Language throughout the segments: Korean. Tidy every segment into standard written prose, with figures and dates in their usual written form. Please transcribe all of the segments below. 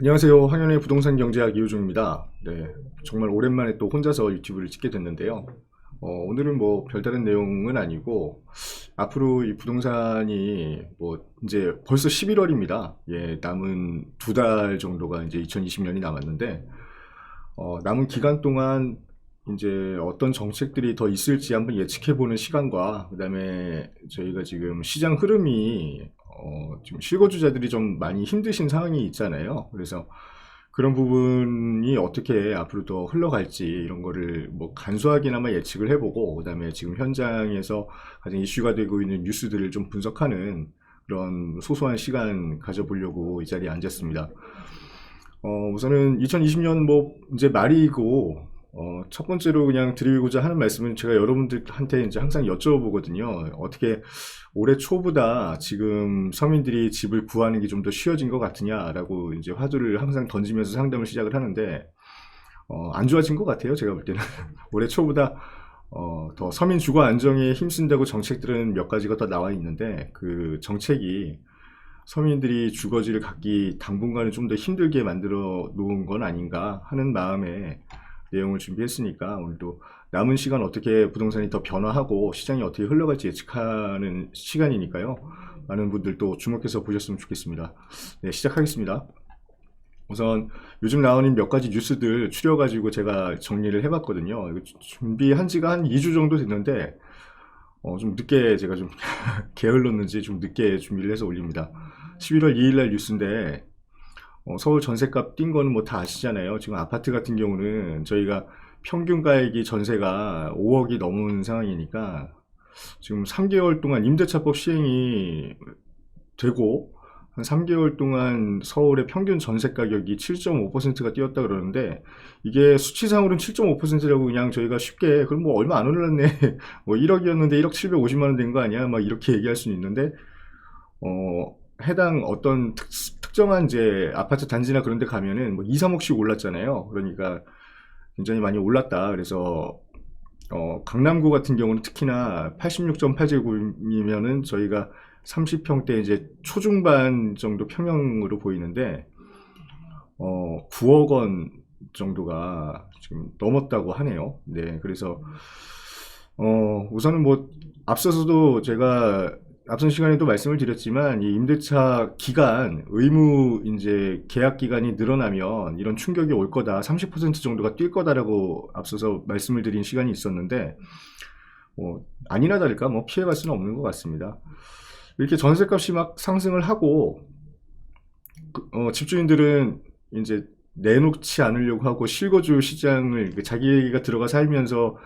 안녕하세요. 황현의 부동산 경제학 이호중입니다. 네, 정말 오랜만에 또 혼자서 유튜브를 찍게 됐는데요. 오늘은 뭐 별다른 내용은 아니고 앞으로 이 부동산이 뭐 이제 벌써 11월입니다. 예, 남은 두 달 정도가 이제 2020년이 남았는데 남은 기간 동안 이제 어떤 정책들이 더 있을지 한번 예측해보는 시간과 그다음에 저희가 지금 시장 흐름이 지금 실거주자들이 좀 많이 힘드신 상황이 있잖아요. 그래서 그런 부분이 어떻게 앞으로 더 흘러갈지 이런 거를 뭐 간소하게나마 예측을 해보고 그다음에 지금 현장에서 가장 이슈가 되고 있는 뉴스들을 좀 분석하는 그런 소소한 시간 가져보려고 이 자리에 앉았습니다. 우선은 2020년 뭐 이제 말이고 첫 번째로 그냥 드리고자 하는 말씀은 제가 여러분들한테 이제 항상 여쭤보거든요. 어떻게 올해 초보다 지금 서민들이 집을 구하는 게 좀 더 쉬워진 것 같으냐라고 이제 화두를 항상 던지면서 상담을 시작을 하는데 안 좋아진 것 같아요. 제가 볼 때는 올해 초보다 더 서민 주거 안정에 힘쓴다고 정책들은 몇 가지가 더 나와 있는데 그 정책이 서민들이 주거지를 갖기 당분간은 좀 더 힘들게 만들어 놓은 건 아닌가 하는 마음에 내용을 준비했으니까 오늘도 남은 시간 어떻게 부동산이 더 변화하고 시장이 어떻게 흘러갈지 예측하는 시간이니까요. 많은 분들도 주목해서 보셨으면 좋겠습니다. 네, 시작하겠습니다. 우선 요즘 나오는 몇 가지 뉴스들 추려가지고 제가 정리를 해봤거든요. 이거 준비한 지가 한 2주 정도 됐는데 좀 늦게 제가 좀 게을렀는지 좀 늦게 준비를 해서 올립니다. 11월 2일 날 뉴스인데 서울 전셋값 뛴 거는 뭐 다 아시잖아요. 지금 아파트 같은 경우는 저희가 평균 가액이 전세가 5억이 넘은 상황이니까 지금 3개월 동안 임대차법 시행이 되고 한 3개월 동안 서울의 평균 전세 가격이 7.5%가 뛰었다 그러는데 이게 수치상으로는 7.5%라고 그냥 저희가 쉽게 그럼 뭐 얼마 안 올랐네 뭐 1억이었는데 1억 750만 원 된 거 아니야 막 이렇게 얘기할 수는 있는데 해당 어떤 특정한 이제 아파트 단지나 그런 데 가면은 뭐 2, 3억씩 올랐잖아요. 그러니까 굉장히 많이 올랐다. 그래서 강남구 같은 경우는 특히나 86.8제곱이면은 저희가 30평대 이제 초중반 정도 평형으로 보이는데 9억 원 정도가 지금 넘었다고 하네요. 네, 그래서 우선은 뭐 앞서서도 제가 앞선 시간에도 말씀을 드렸지만 이 임대차 기간 의무 이제 계약 기간이 늘어나면 이런 충격이 올 거다. 30% 정도가 뛸 거다라고 앞서서 말씀을 드린 시간이 있었는데 아니나 다를까 뭐 피해갈 수는 없는 것 같습니다. 이렇게 전세값이 막 상승을 하고 집주인들은 이제 내놓지 않으려고 하고 실거주 시장을 자기가 들어가 살면서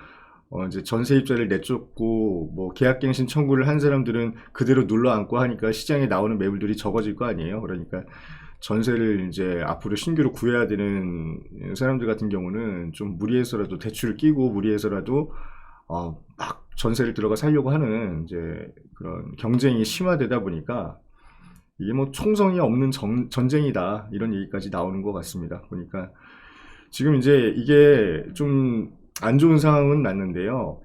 이제 전세입자를 내쫓고 뭐 계약갱신 청구를 한 사람들은 그대로 눌러앉고 하니까 시장에 나오는 매물들이 적어질 거 아니에요. 그러니까 전세를 이제 앞으로 신규로 구해야 되는 사람들 같은 경우는 좀 무리해서라도 대출을 끼고 무리해서라도 막 전세를 들어가 살려고 하는 이제 그런 경쟁이 심화되다 보니까 이게 뭐 총성이 없는 전쟁이다 이런 얘기까지 나오는 것 같습니다. 보니까 지금 이제 이게 좀 안 좋은 상황은 맞는데요.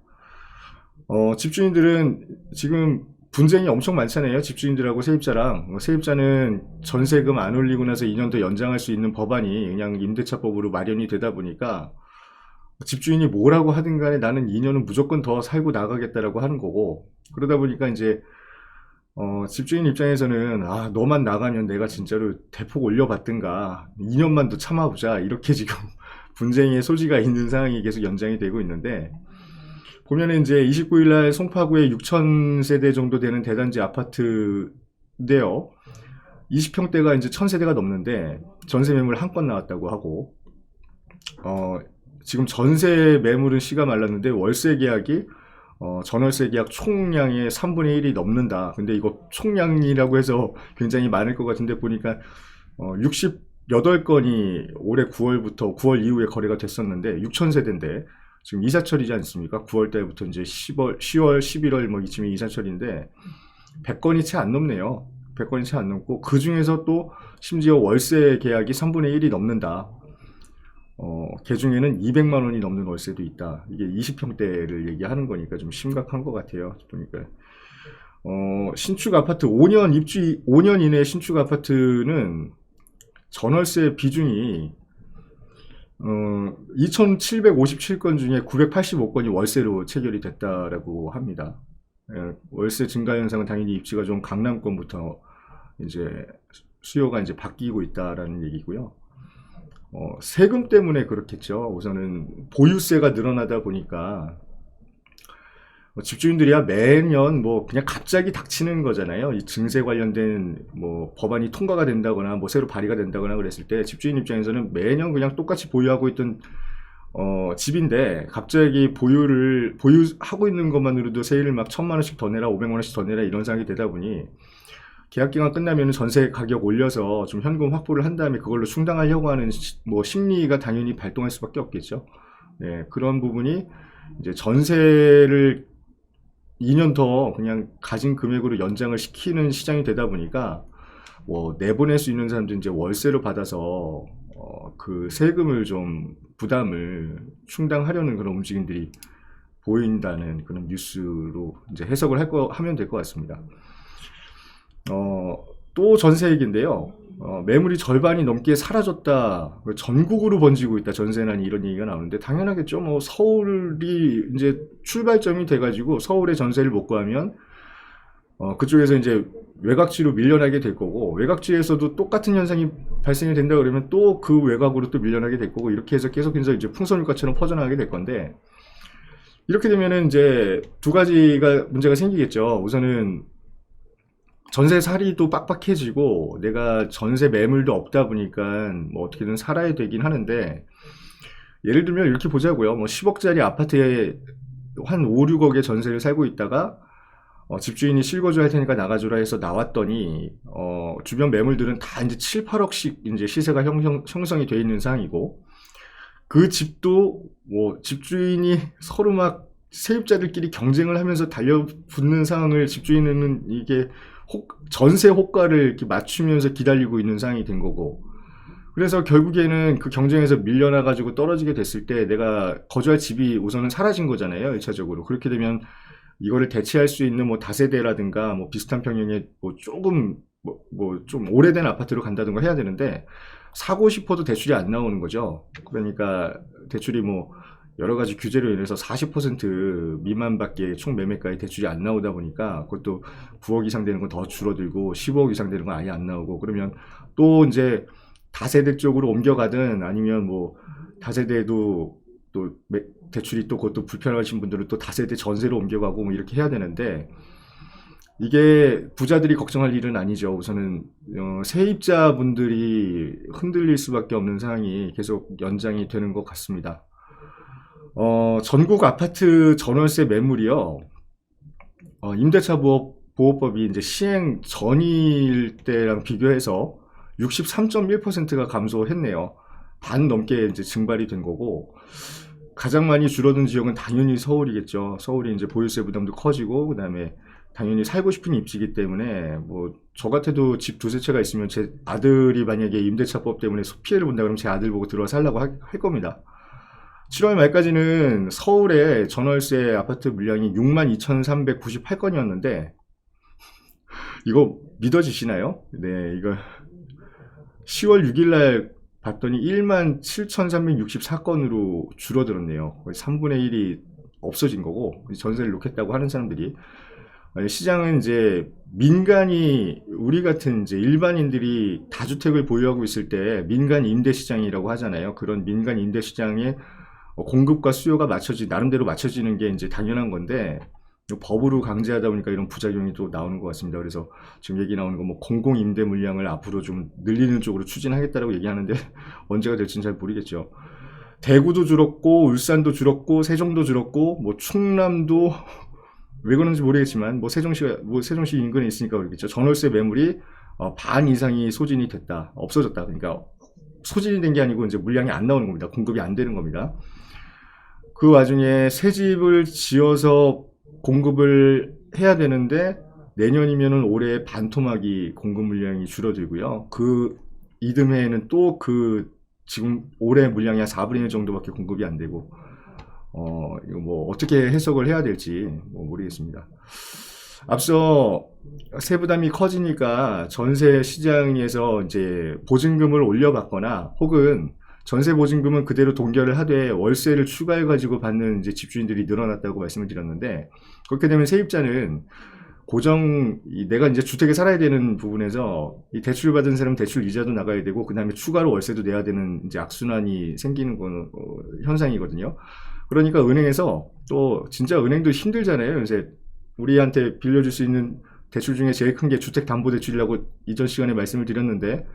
집주인들은 지금 분쟁이 엄청 많잖아요. 집주인들하고 세입자랑. 세입자는 전세금 안 올리고 나서 2년 더 연장할 수 있는 법안이 그냥 임대차법으로 마련이 되다 보니까 집주인이 뭐라고 하든 간에 나는 2년은 무조건 더 살고 나가겠다라고 하는 거고 그러다 보니까 이제 집주인 입장에서는 너만 나가면 내가 진짜로 대폭 올려받든가 2년만 더 참아보자 이렇게 지금 분쟁의 소지가 있는 상황이 계속 연장이 되고 있는데 보면은 이제 29일 날 송파구에 6,000세대 정도 되는 대단지 아파트인데요. 20평대가 이제 1,000세대가 넘는데 전세 매물 한 건 나왔다고 하고 지금 전세 매물은 씨가 말랐는데 월세 계약이 전월세 계약 총량의 3분의 1이 넘는다. 근데 이거 총량이라고 해서 굉장히 많을 것 같은데 보니까 68건이 올해 9월부터 9월 이후에 거래가 됐었는데 6,000세대인데 지금 이사철이지 않습니까? 9월 달부터 이제 10월, 10월, 11월 뭐 이쯤이 이사철인데 100건이 채 안 넘네요. 100건이 채 안 넘고 그 중에서 또 심지어 월세 계약이 3분의 1이 넘는다. 그 중에는 200만 원이 넘는 월세도 있다. 이게 20평대를 얘기하는 거니까 좀 심각한 것 같아요. 보니까 신축 아파트 5년 입주 5년 이내 신축 아파트는 전월세 비중이 2,757건 중에 985건이 월세로 체결이 됐다라고 합니다. 예, 월세 증가 현상은 당연히 입지가 좀 강남권부터 이제 수요가 이제 바뀌고 있다라는 얘기고요. 세금 때문에 그렇겠죠. 우선은 보유세가 늘어나다 보니까 집주인들이야 매년 뭐 그냥 갑자기 닥치는 거잖아요. 이 증세 관련된 뭐 법안이 통과가 된다거나 뭐 새로 발의가 된다거나 그랬을 때 집주인 입장에서는 매년 그냥 똑같이 보유하고 있던 집인데 갑자기 보유하고 있는 것만으로도 세일을 막 1,000만 원씩 더 내라 500만 원씩 더 내라 이런 상황이 되다 보니 계약 기간 끝나면 전세 가격 올려서 좀 현금 확보를 한 다음에 그걸로 충당하려고 하는 뭐 심리가 당연히 발동할 수밖에 없겠죠. 네, 그런 부분이 이제 전세를 2년 더 그냥 가진 금액으로 연장을 시키는 시장이 되다 보니까 뭐 내보낼 수 있는 사람들은 이제 월세로 받아서 그 세금을 좀 부담을 충당하려는 그런 움직임들이 보인다는 그런 뉴스로 이제 해석을 하면 될 것 같습니다. 또 전세 얘기인데요. 매물이 절반이 넘게 사라졌다. 전국으로 번지고 있다. 전세난이 이런 얘기가 나오는데 당연하겠죠. 뭐 서울이 이제 출발점이 돼가지고 서울에 전세를 못 구하면 그쪽에서 이제 외곽지로 밀려나게 될 거고 외곽지에서도 똑같은 현상이 발생이 된다 그러면 또 그 외곽으로 또 밀려나게 될 거고 이렇게 해서 계속해서 이제 풍선효과처럼 퍼져나가게 될 건데 이렇게 되면은 이제 두 가지가 문제가 생기겠죠. 우선은 전세살이도 빡빡해지고 내가 전세 매물도 없다 보니까 뭐 어떻게든 살아야 되긴 하는데 예를 들면 이렇게 보자고요. 뭐 10억짜리 아파트에 한 5, 6억의 전세를 살고 있다가 집주인이 실거주 할 테니까 나가주라 해서 나왔더니 주변 매물들은 다 이제 7, 8억씩 이제 시세가 형성이 돼 있는 상황이고 그 집도 뭐 집주인이 서로 막 세입자들끼리 경쟁을 하면서 달려붙는 상황을 집주인은 이게 전세 호가를 이렇게 맞추면서 기다리고 있는 상황이 된 거고 그래서 결국에는 그 경쟁에서 밀려나가지고 떨어지게 됐을 때 내가 거주할 집이 우선은 사라진 거잖아요. 1차적으로. 그렇게 되면 이거를 대체할 수 있는 뭐 다세대라든가 뭐 비슷한 평형의 뭐 조금 뭐 좀 오래된 아파트로 간다든가 해야 되는데 사고 싶어도 대출이 안 나오는 거죠. 그러니까 대출이 뭐 여러 가지 규제로 인해서 40% 미만밖에 총 매매가에 대출이 안 나오다 보니까 그것도 9억 이상 되는 건 더 줄어들고 15억 이상 되는 건 아예 안 나오고 그러면 또 이제 다세대 쪽으로 옮겨가든 아니면 뭐 다세대도 또 대출이 또 그것도 불편하신 분들은 또 다세대 전세로 옮겨가고 뭐 이렇게 해야 되는데 이게 부자들이 걱정할 일은 아니죠. 우선은 세입자분들이 흔들릴 수밖에 없는 상황이 계속 연장이 되는 것 같습니다. 전국 아파트 전월세 매물이요. 임대차 보호법이 이제 시행 전일 때랑 비교해서 63.1%가 감소했네요. 반 넘게 이제 증발이 된 거고 가장 많이 줄어든 지역은 당연히 서울이겠죠. 서울이 이제 보유세 부담도 커지고 그다음에 당연히 살고 싶은 입지이기 때문에 뭐 저 같아도 집 두세 채가 있으면 제 아들이 만약에 임대차법 때문에 피해를 본다 그러면 제 아들 보고 들어와 살라고 할 겁니다. 7월 말까지는 서울의 전월세 아파트 물량이 62,398건이었는데 이거 믿어지시나요? 네, 이거 10월 6일 날 봤더니 17,364건으로 줄어들었네요. 거의 3분의 1이 없어진 거고 전세를 놓겠다고 하는 사람들이 시장은 이제 민간이 우리 같은 이제 일반인들이 다주택을 보유하고 있을 때 민간 임대 시장이라고 하잖아요. 그런 민간 임대 시장에 공급과 수요가 나름대로 맞춰지는 게 이제 당연한 건데 법으로 강제하다 보니까 이런 부작용이 또 나오는 것 같습니다. 그래서 지금 얘기 나오는 거 뭐 공공 임대 물량을 앞으로 좀 늘리는 쪽으로 추진하겠다라고 얘기하는데 언제가 될지는 잘 모르겠죠. 대구도 줄었고 울산도 줄었고 세종도 줄었고 뭐 충남도 왜 그런지 모르겠지만 뭐 세종시 인근에 있으니까 그렇겠죠. 전월세 매물이 반 이상이 소진이 됐다, 없어졌다. 그러니까 소진이 된 게 아니고 이제 물량이 안 나오는 겁니다. 공급이 안 되는 겁니다. 그 와중에 새 집을 지어서 공급을 해야 되는데 내년이면은 올해 반토막이 공급 물량이 줄어들고요. 그 이듬해에는 또 지금 올해 물량이 한 4분의 1 정도밖에 공급이 안 되고 이거 뭐 어떻게 해석을 해야 될지 모르겠습니다. 앞서 세부담이 커지니까 전세 시장에서 이제 보증금을 올려받거나 혹은 전세 보증금은 그대로 동결을 하되 월세를 추가해 가지고 받는 이제 집주인들이 늘어났다고 말씀을 드렸는데, 그렇게 되면 세입자는 내가 이제 주택에 살아야 되는 부분에서 이 대출 받은 사람은 대출 이자도 나가야 되고 그다음에 추가로 월세도 내야 되는 이제 악순환이 생기는 건 현상이거든요. 그러니까 은행에서 또 진짜 은행도 힘들잖아요. 요새 우리한테 빌려줄 수 있는 대출 중에 제일 큰 게 주택담보대출이라고 이전 시간에 말씀을 드렸는데,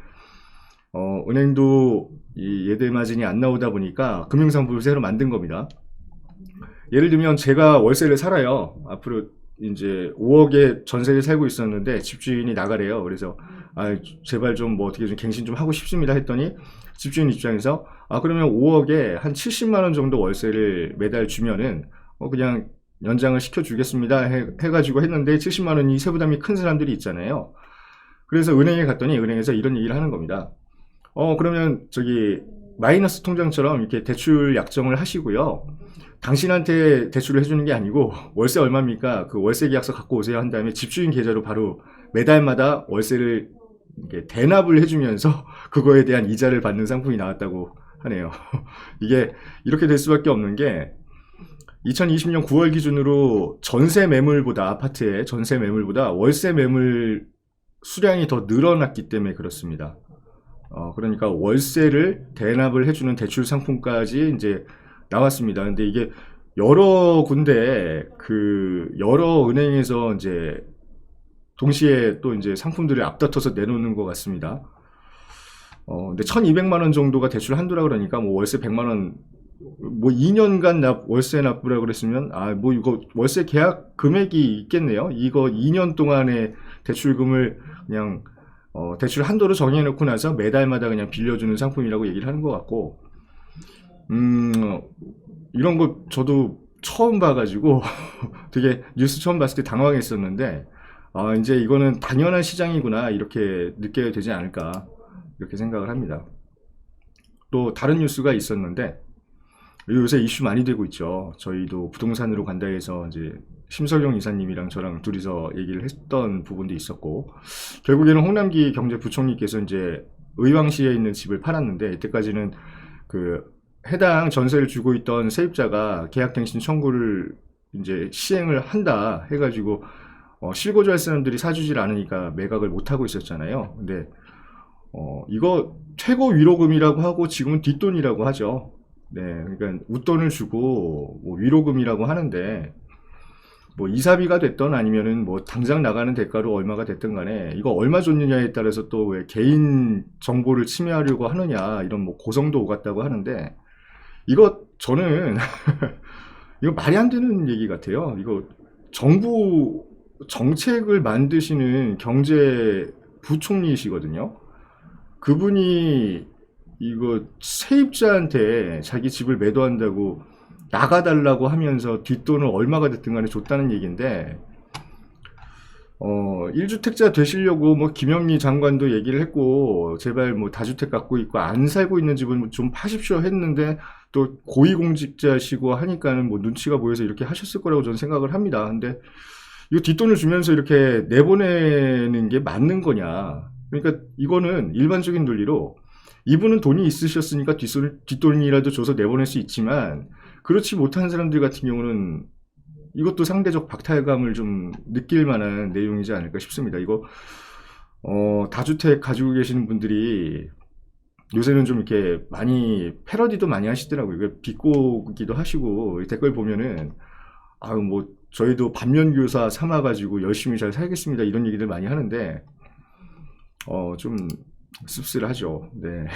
은행도 이 예대 마진이 안 나오다 보니까 금융상품을 새로 만든 겁니다. 예를 들면 제가 월세를 살아요. 앞으로 이제 5억에 전세를 살고 있었는데 집주인이 나가래요. 그래서 제발 좀 뭐 어떻게 좀 갱신 좀 하고 싶습니다 했더니, 집주인 입장에서 그러면 5억에 한 70만 원 정도 월세를 매달 주면은 그냥 연장을 시켜주겠습니다 해가지고 했는데, 70만 원이 세부담이 큰 사람들이 있잖아요. 그래서 은행에 갔더니 은행에서 이런 얘기를 하는 겁니다. 그러면 저기 마이너스 통장처럼 이렇게 대출 약정을 하시고요. 당신한테 대출을 해주는 게 아니고 월세 얼마입니까? 그 월세 계약서 갖고 오세요 한 다음에 집주인 계좌로 바로 매달마다 월세를 이렇게 대납을 해주면서 그거에 대한 이자를 받는 상품이 나왔다고 하네요. 이게 이렇게 될 수밖에 없는 게 2020년 9월 기준으로 아파트의 전세 매물보다 월세 매물 수량이 더 늘어났기 때문에 그렇습니다. 그러니까 월세를 대납을 해주는 대출 상품까지 이제 나왔습니다. 근데 이게 여러 군데 여러 은행에서 이제 동시에 또 이제 상품들을 앞다퉈서 내놓는 것 같습니다. 근데 1,200만 원 정도가 대출 한도라 그러니까 뭐 월세 100만 원, 뭐 2년간 월세 납부라 그랬으면 뭐 이거 월세 계약 금액이 있겠네요. 이거 2년 동안의 대출금을 그냥 대출 한도로 정해놓고 나서 매달마다 그냥 빌려주는 상품이라고 얘기를 하는 것 같고, 이런 거 저도 처음 봐가지고 되게 뉴스 처음 봤을 때 당황했었는데, 이제 이거는 당연한 시장이구나 이렇게 느껴야 되지 않을까 이렇게 생각을 합니다. 또 다른 뉴스가 있었는데, 요새 이슈 많이 되고 있죠. 저희도 부동산으로 간다 해서 이제 심석영 이사님이랑 저랑 둘이서 얘기를 했던 부분도 있었고, 결국에는 홍남기 경제부총리께서 이제 의왕시에 있는 집을 팔았는데, 이때까지는 해당 전세를 주고 있던 세입자가 계약갱신 청구를 이제 시행을 한다 해가지고 실거주할 사람들이 사주질 않으니까 매각을 못 하고 있었잖아요. 근데 이거 최고 위로금이라고 하고 지금은 뒷돈이라고 하죠. 네, 그러니까 웃돈을 주고 뭐 위로금이라고 하는데, 뭐 이사비가 됐던 아니면은 뭐 당장 나가는 대가로 얼마가 됐든 간에 이거 얼마 줬느냐에 따라서 또 왜 개인 정보를 침해하려고 하느냐 이런 뭐 고성도 오갔다고 하는데, 이거 저는 이거 말이 안 되는 얘기 같아요. 이거 정부 정책을 만드시는 경제부총리이시거든요. 그분이 이거 세입자한테 자기 집을 매도한다고 나가달라고 하면서 뒷돈을 얼마가 됐든 간에 줬다는 얘기인데, 1주택자 되시려고 뭐 김영리 장관도 얘기를 했고, 제발 뭐 다주택 갖고 있고 안 살고 있는 집은 좀 파십시오 했는데, 또 고위공직자시고 하니까는 뭐 눈치가 보여서 이렇게 하셨을 거라고 저는 생각을 합니다. 근데 이거 뒷돈을 주면서 이렇게 내보내는 게 맞는 거냐. 그러니까 이거는 일반적인 논리로 이분은 돈이 있으셨으니까 뒷돈이라도 줘서 내보낼 수 있지만, 그렇지 못한 사람들 같은 경우는 이것도 상대적 박탈감을 좀 느낄 만한 내용이지 않을까 싶습니다. 이거 다주택 가지고 계시는 분들이 요새는 좀 이렇게 많이 패러디도 많이 하시더라고요. 비꼬기도 하시고 댓글 보면은 뭐 저희도 반면교사 삼아가지고 열심히 잘 살겠습니다 이런 얘기들 많이 하는데, 좀 씁쓸하죠. 네.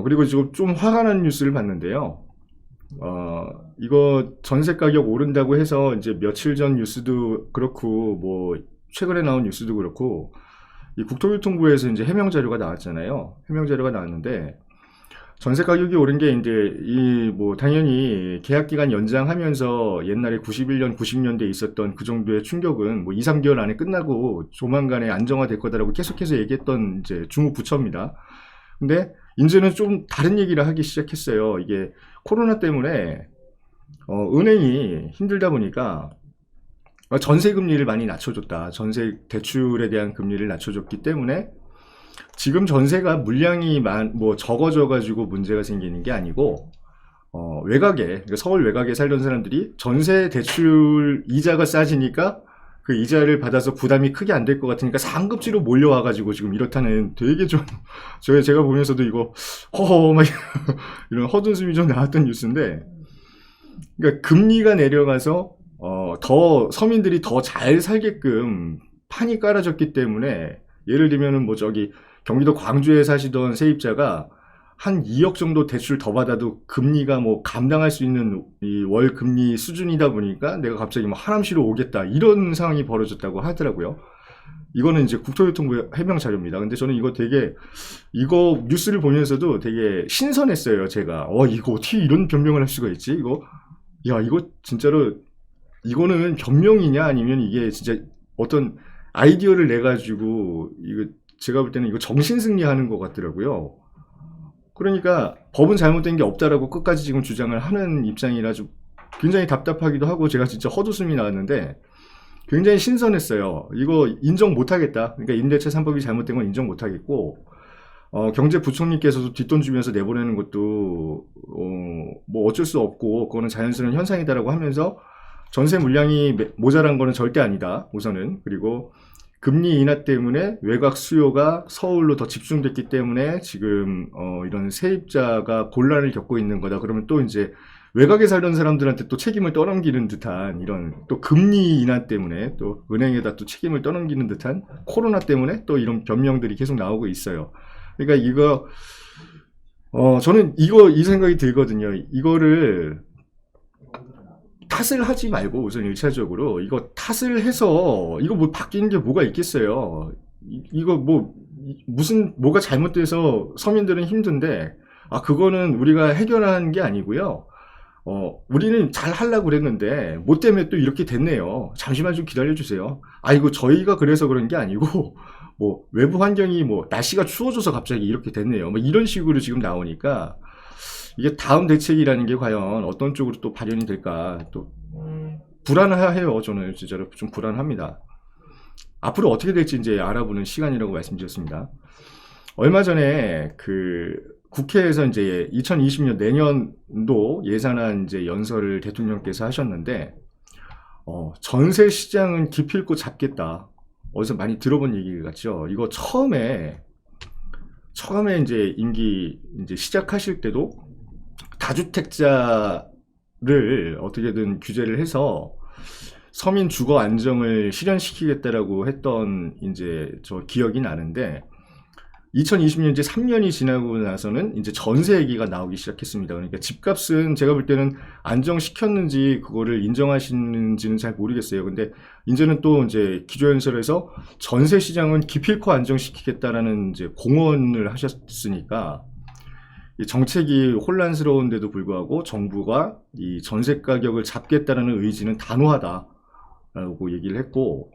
그리고 지금 좀 화가 난 뉴스를 봤는데요. 이거 전세 가격 오른다고 해서 이제 며칠 전 뉴스도 그렇고 뭐 최근에 나온 뉴스도 그렇고, 이 국토교통부에서 이제 해명 자료가 나왔잖아요. 해명 자료가 나왔는데, 전세 가격이 오른 게 이제 뭐 당연히 계약 기간 연장하면서 옛날에 91년, 90년대에 있었던 그 정도의 충격은 뭐 2, 3개월 안에 끝나고 조만간에 안정화될 거다라고 계속해서 얘기했던 이제 중국 부처입니다. 근데 이제는 좀 다른 얘기를 하기 시작했어요. 이게 코로나 때문에 은행이 힘들다 보니까 전세 금리를 많이 낮춰줬다. 전세 대출에 대한 금리를 낮춰줬기 때문에 지금 전세가 물량이 뭐 적어져 가지고 문제가 생기는 게 아니고 외곽에, 그러니까 서울 외곽에 살던 사람들이 전세 대출 이자가 싸지니까 그 이자를 받아서 부담이 크게 안 될 것 같으니까 상급지로 몰려와가지고 지금 이렇다는 되게 좀, 제가 보면서도 이거, 막 이런 헛웃음이 좀 나왔던 뉴스인데, 그러니까 금리가 내려가서, 더, 서민들이 더 잘 살게끔 판이 깔아졌기 때문에, 예를 들면은 뭐 저기, 경기도 광주에 사시던 세입자가 한 2억 정도 대출 더 받아도 금리가 뭐 감당할 수 있는 이 월 금리 수준이다 보니까 내가 갑자기 뭐 하남시로 오겠다 이런 상황이 벌어졌다고 하더라고요. 이거는 이제 국토교통부 해명 자료입니다. 근데 저는 이거 되게 이거 뉴스를 보면서도 되게 신선했어요. 제가 이거 어떻게 이런 변명을 할 수가 있지? 이거 진짜로 이거는 변명이냐 아니면 이게 진짜 어떤 아이디어를 내 가지고 이거 제가 볼 때는 이거 정신승리하는 것 같더라고요. 그러니까 법은 잘못된 게 없다라고 끝까지 지금 주장을 하는 입장이라 좀 굉장히 답답하기도 하고 제가 진짜 헛웃음이 나왔는데 굉장히 신선했어요. 이거 인정 못하겠다. 그러니까 임대차 3법이 잘못된 건 인정 못하겠고 경제부총리께서도 뒷돈 주면서 내보내는 것도 뭐 어쩔 수 없고 그거는 자연스러운 현상이다라고 하면서 전세 물량이 모자란 거는 절대 아니다. 우선은. 그리고 금리 인하 때문에 외곽 수요가 서울로 더 집중됐기 때문에 지금 이런 세입자가 곤란을 겪고 있는 거다. 그러면 또 이제 외곽에 살던 사람들한테 또 책임을 떠넘기는 듯한 이런 또 금리 인하 때문에 또 은행에다 또 책임을 떠넘기는 듯한 코로나 때문에 또 이런 변명들이 계속 나오고 있어요. 그러니까 이거 저는 이 생각이 들거든요. 이거를 탓을 하지 말고 우선 1차적으로 이거 탓을 해서 이거 뭐 바뀌는 게 뭐가 있겠어요. 이거 뭐 뭐가 잘못돼서 서민들은 힘든데 그거는 우리가 해결한 게 아니고요. 우리는 잘 하려고 그랬는데 뭐 때문에 또 이렇게 됐네요. 잠시만 좀 기다려 주세요. 이거 저희가 그래서 그런 게 아니고 뭐 외부 환경이 뭐 날씨가 추워져서 갑자기 이렇게 됐네요. 뭐 이런 식으로 지금 나오니까 이게 다음 대책이라는 게 과연 어떤 쪽으로 또 발현이 될까 또 불안해요. 저는 진짜로 좀 불안합니다. 앞으로 어떻게 될지 이제 알아보는 시간이라고 말씀드렸습니다. 얼마 전에 그 국회에서 이제 2020년 내년도 예산안 이제 연설을 대통령께서 하셨는데 전세 시장은 기필코 잡겠다. 어디서 많이 들어본 얘기 같죠. 이거 처음에 이제 임기 이제 시작하실 때도 다주택자를 어떻게든 규제를 해서 서민 주거 안정을 실현시키겠다라고 했던 이제 저 기억이 나는데 2020년 이제 3년이 지나고 나서는 이제 전세 얘기가 나오기 시작했습니다. 그러니까 집값은 제가 볼 때는 안정시켰는지 그거를 인정하시는지는 잘 모르겠어요. 근데 이제는 또 이제 기조연설에서 전세 시장은 기필코 안정시키겠다라는 이제 공언을 하셨으니까 이 정책이 혼란스러운데도 불구하고 정부가 이 전세 가격을 잡겠다라는 의지는 단호하다라고 얘기를 했고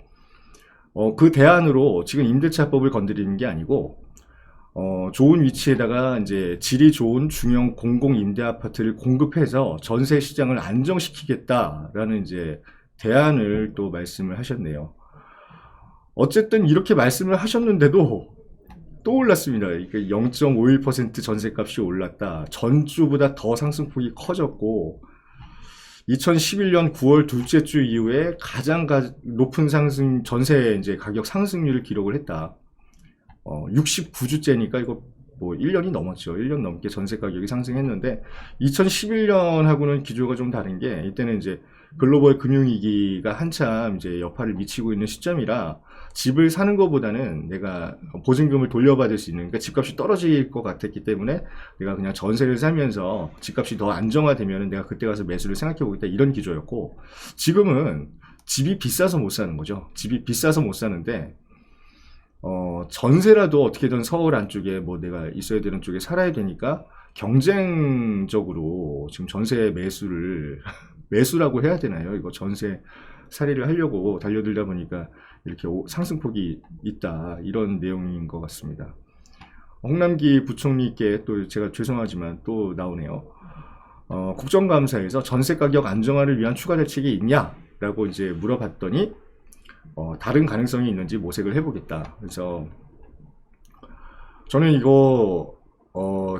그 대안으로 지금 임대차법을 건드리는 게 아니고 좋은 위치에다가 이제 질이 좋은 중형 공공 임대 아파트를 공급해서 전세 시장을 안정시키겠다라는 이제 대안을 또 말씀을 하셨네요. 어쨌든 이렇게 말씀을 하셨는데도 또 올랐습니다. 0.51% 전세값이 올랐다. 전주보다 더 상승폭이 커졌고 2011년 9월 둘째 주 이후에 가장 높은 전세 이제 가격 상승률을 기록을 했다. 69주째니까 이거 뭐 1년이 넘었죠. 1년 넘게 전세 가격이 상승했는데 2011년하고는 기조가 좀 다른 게 이때는 이제 글로벌 금융위기가 한참 이제 여파를 미치고 있는 시점이라 집을 사는 것보다는 내가 보증금을 돌려받을 수 있는, 그러니까 집값이 떨어질 것 같았기 때문에 내가 그냥 전세를 살면서 집값이 더 안정화되면 내가 그때 가서 매수를 생각해 보겠다 이런 기조였고, 지금은 집이 비싸서 못 사는 거죠. 집이 비싸서 못 사는데 전세라도 어떻게든 서울 안쪽에 뭐 내가 있어야 되는 쪽에 살아야 되니까 경쟁적으로 지금 전세 매수라고 해야 되나요? 이거 전세 살이를 하려고 달려들다 보니까 이렇게 상승폭이 있다, 이런 내용인 것 같습니다. 홍남기 부총리께 또 제가 죄송하지만 또 나오네요. 국정감사에서 전세 가격 안정화를 위한 추가 대책이 있냐? 라고 이제 물어봤더니 다른 가능성이 있는지 모색을 해보겠다. 그래서 저는 이거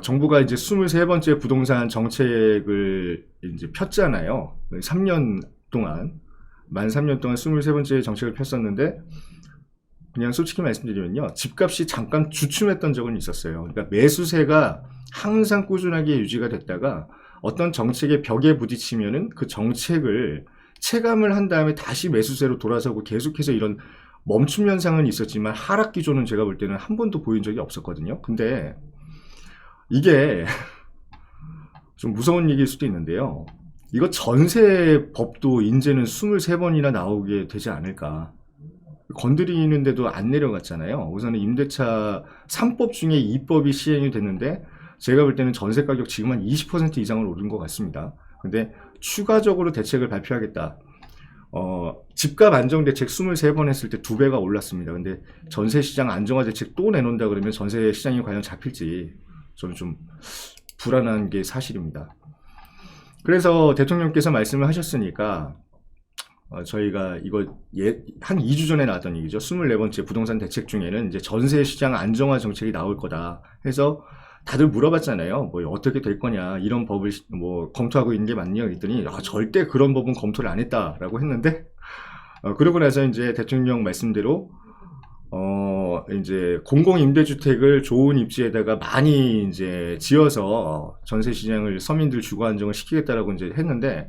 정부가 이제 23번째 부동산 정책을 이제 폈잖아요. 3년 동안 만 3년 동안 23번째 정책을 폈었는데, 그냥 솔직히 말씀드리면요, 집값이 잠깐 주춤했던 적은 있었어요. 그러니까 매수세가 항상 꾸준하게 유지가 됐다가 어떤 정책의 벽에 부딪히면은 그 정책을 체감을 한 다음에 다시 매수세로 돌아서고 계속해서 이런 멈춤 현상은 있었지만 하락 기조는 제가 볼 때는 한 번도 보인 적이 없었거든요. 근데 이게 좀 무서운 얘기일 수도 있는데요. 이거 전세법도 이제는 23번이나 나오게 되지 않을까. 건드리는데도 안 내려갔잖아요. 우선은 임대차 3법 중에 2법이 시행이 됐는데 제가 볼 때는 전세 가격 지금 한 20% 이상을 오른 것 같습니다. 근데 추가적으로 대책을 발표하겠다. 집값 안정 대책 23번 했을 때 2배가 올랐습니다. 근데 전세 시장 안정화 대책 또 내놓는다 그러면 전세 시장이 과연 잡힐지 저는 좀 불안한 게 사실입니다. 그래서 대통령께서 말씀을 하셨으니까 저희가 이거 한 2주 전에 나왔던 얘기죠. 24번째 부동산 대책 중에는 이제 전세 시장 안정화 정책이 나올 거다 해서 다들 물어봤잖아요. 뭐 어떻게 될 거냐, 이런 법을 뭐 검토하고 있는 게 맞냐 했더니 절대 그런 법은 검토를 안 했다라고 했는데, 그러고 나서 이제 대통령 말씀대로 이제 공공임대주택을 좋은 입지에다가 많이 이제 지어서 전세 시장을 서민들 주거 안정을 시키겠다라고 이제 했는데,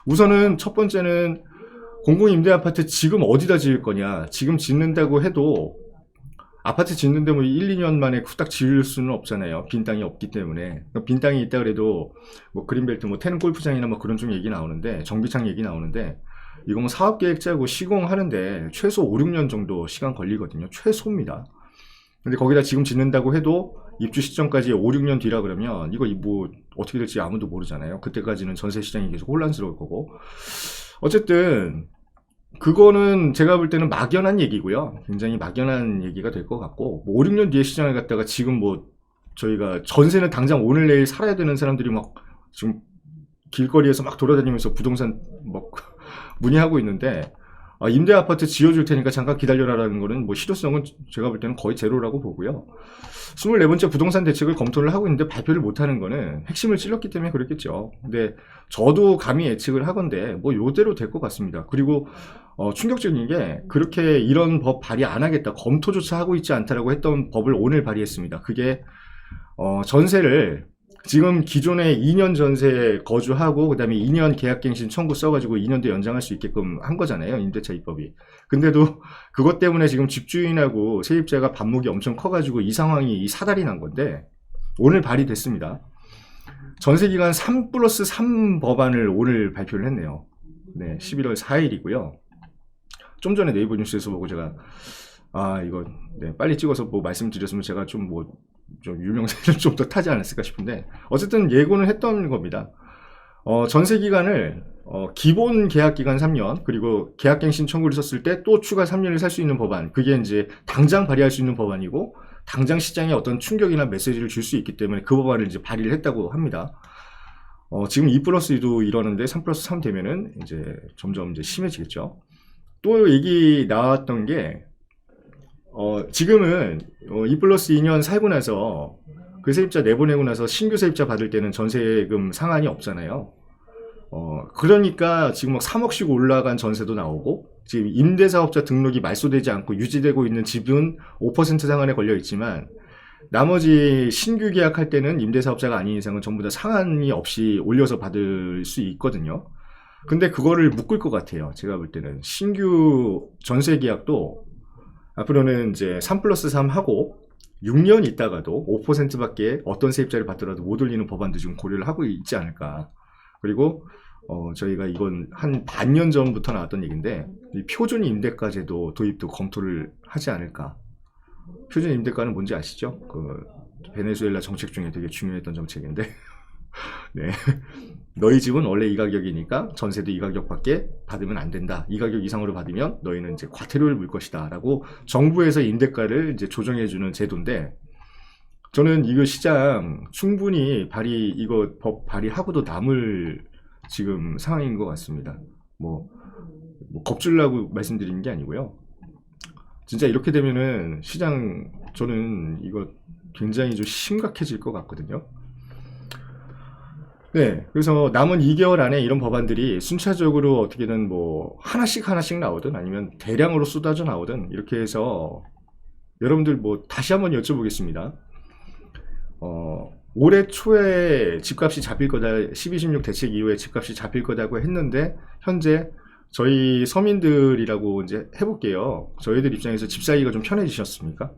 우선은 첫 번째는 공공임대 아파트 지금 어디다 지을 거냐. 지금 짓는다고 해도 아파트 짓는데 뭐 1, 2년 만에 후딱 지을 수는 없잖아요. 빈 땅이 없기 때문에. 빈 땅이 있다 그래도 뭐 그린벨트, 뭐 태릉 골프장이나 뭐 그런 쪽 얘기 나오는데, 정비창 얘기 나오는데, 이거 뭐 사업계획 짜고 시공하는데 최소 5, 6년 정도 시간 걸리거든요. 최소입니다. 근데 거기다 지금 짓는다고 해도 입주 시점까지 5, 6년 뒤라 그러면 이거 뭐 어떻게 될지 아무도 모르잖아요. 그때까지는 전세 시장이 계속 혼란스러울 거고. 어쨌든 그거는 제가 볼 때는 막연한 얘기고요. 굉장히 막연한 얘기가 될 것 같고, 뭐 5, 6년 뒤에 시장을 갖다가 지금 뭐 저희가 전세는 당장 오늘 내일 살아야 되는 사람들이 막 지금 길거리에서 막 돌아다니면서 부동산 막 문의하고 있는데, 임대 아파트 지어줄 테니까 잠깐 기다려라라는 거는 뭐 실효성은 제가 볼 때는 거의 제로라고 보고요. 24번째 부동산 대책을 검토를 하고 있는데 발표를 못하는 거는 핵심을 찔렀기 때문에 그랬겠죠. 근데 저도 감히 예측을 하건데 뭐 요대로 될 것 같습니다. 그리고 충격적인 게, 그렇게 이런 법 발의 안 하겠다, 검토조차 하고 있지 않다라고 했던 법을 오늘 발의했습니다. 그게 전세를 지금 기존에 2년 전세 거주하고 그 다음에 2년 계약갱신 청구 써가지고 2년 더 연장할 수 있게끔 한 거잖아요, 임대차 입법이. 근데도 그것 때문에 지금 집주인하고 세입자가 반목이 엄청 커가지고 이 상황이 이 사달이 난 건데, 오늘 발의됐습니다. 전세기간 3+3 법안을 오늘 발표를 했네요. 네, 11월 4일이고요. 좀 전에 네이버 뉴스에서 보고 제가 이거 빨리 찍어서 뭐 말씀드렸으면 제가 좀 유명세를 좀 더 타지 않았을까 싶은데, 어쨌든 예고는 했던 겁니다. 전세 기간을 기본 계약 기간 3년, 그리고 계약갱신 청구를 썼을 때 또 추가 3년을 살 수 있는 법안, 그게 이제 당장 발의할 수 있는 법안이고 당장 시장에 어떤 충격이나 메시지를 줄 수 있기 때문에 그 법안을 이제 발의를 했다고 합니다. 지금 2+2도 이러는데 3+3 되면은 이제 점점 이제 심해지겠죠. 또 얘기 나왔던 게, 지금은 2+2년 살고 나서 그 세입자 내보내고 나서 신규 세입자 받을 때는 전세금 상한이 없잖아요. 그러니까 지금 막 3억씩 올라간 전세도 나오고, 지금 임대사업자 등록이 말소되지 않고 유지되고 있는 집은 5% 상한에 걸려 있지만, 나머지 신규 계약할 때는 임대사업자가 아닌 이상은 전부 다 상한이 없이 올려서 받을 수 있거든요. 근데 그거를 묶을 것 같아요. 제가 볼 때는 신규 전세 계약도 앞으로는 이제 3+3 하고 6년 있다가도 5%밖에 어떤 세입자를 받더라도 못 올리는 법안도 지금 고려를 하고 있지 않을까. 그리고 저희가 이건 한 반년 전부터 나왔던 얘기인데, 이 표준 임대가 제도 도입도 검토를 하지 않을까. 표준 임대가는 뭔지 아시죠? 그 베네수엘라 정책 중에 되게 중요했던 정책인데 네. 너희 집은 원래 이 가격이니까 전세도 이 가격밖에 받으면 안 된다. 이 가격 이상으로 받으면 너희는 이제 과태료를 물 것이다. 라고 정부에서 임대가를 이제 조정해주는 제도인데, 저는 이거 시장 충분히 이거 법 발의하고도 남을 지금 상황인 것 같습니다. 뭐 뭐 겁주려고 말씀드리는 게 아니고요. 진짜 이렇게 되면은 시장, 저는 이거 굉장히 좀 심각해질 것 같거든요. 네, 그래서 남은 2개월 안에 이런 법안들이 순차적으로 어떻게든 뭐 하나씩 하나씩 나오든 아니면 대량으로 쏟아져 나오든 이렇게 해서 여러분들 뭐 다시 한번 여쭤보겠습니다. 올해 초에 집값이 잡힐 거다, 12.16 대책 이후에 집값이 잡힐 거다고 했는데 현재 저희 서민들이라고 이제 해볼게요. 저희들 입장에서 집 사기가 좀 편해지셨습니까?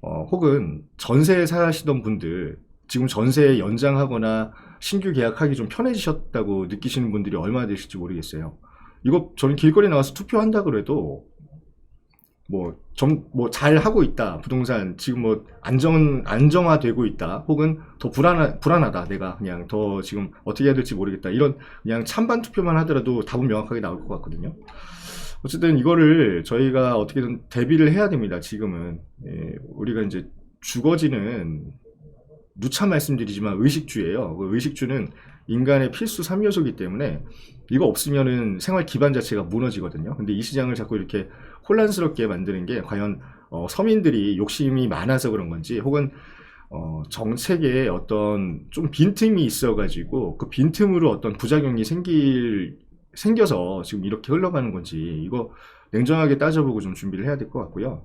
혹은 전세 사시던 분들 지금 전세 연장하거나 신규 계약하기 좀 편해지셨다고 느끼시는 분들이 얼마나 되실지 모르겠어요. 이거 저는 길거리 나와서 투표한다 그래도 뭐 잘 하고 있다, 부동산 지금 뭐 안정화되고 있다, 혹은 더 불안하다, 내가 그냥 더 지금 어떻게 해야 될지 모르겠다, 이런 그냥 찬반 투표만 하더라도 답은 명확하게 나올 것 같거든요. 어쨌든 이거를 저희가 어떻게든 대비를 해야 됩니다. 지금은 우리가 이제 주거지는 누차 말씀드리지만 의식주예요. 그 의식주는 인간의 필수 3요소이기 때문에 이거 없으면은 생활 기반 자체가 무너지거든요. 근데 이 시장을 자꾸 이렇게 혼란스럽게 만드는 게 과연 서민들이 욕심이 많아서 그런 건지, 혹은 정책에 어떤 좀 빈틈이 있어가지고 그 빈틈으로 어떤 부작용이 생겨서 지금 이렇게 흘러가는 건지, 이거 냉정하게 따져보고 좀 준비를 해야 될 것 같고요.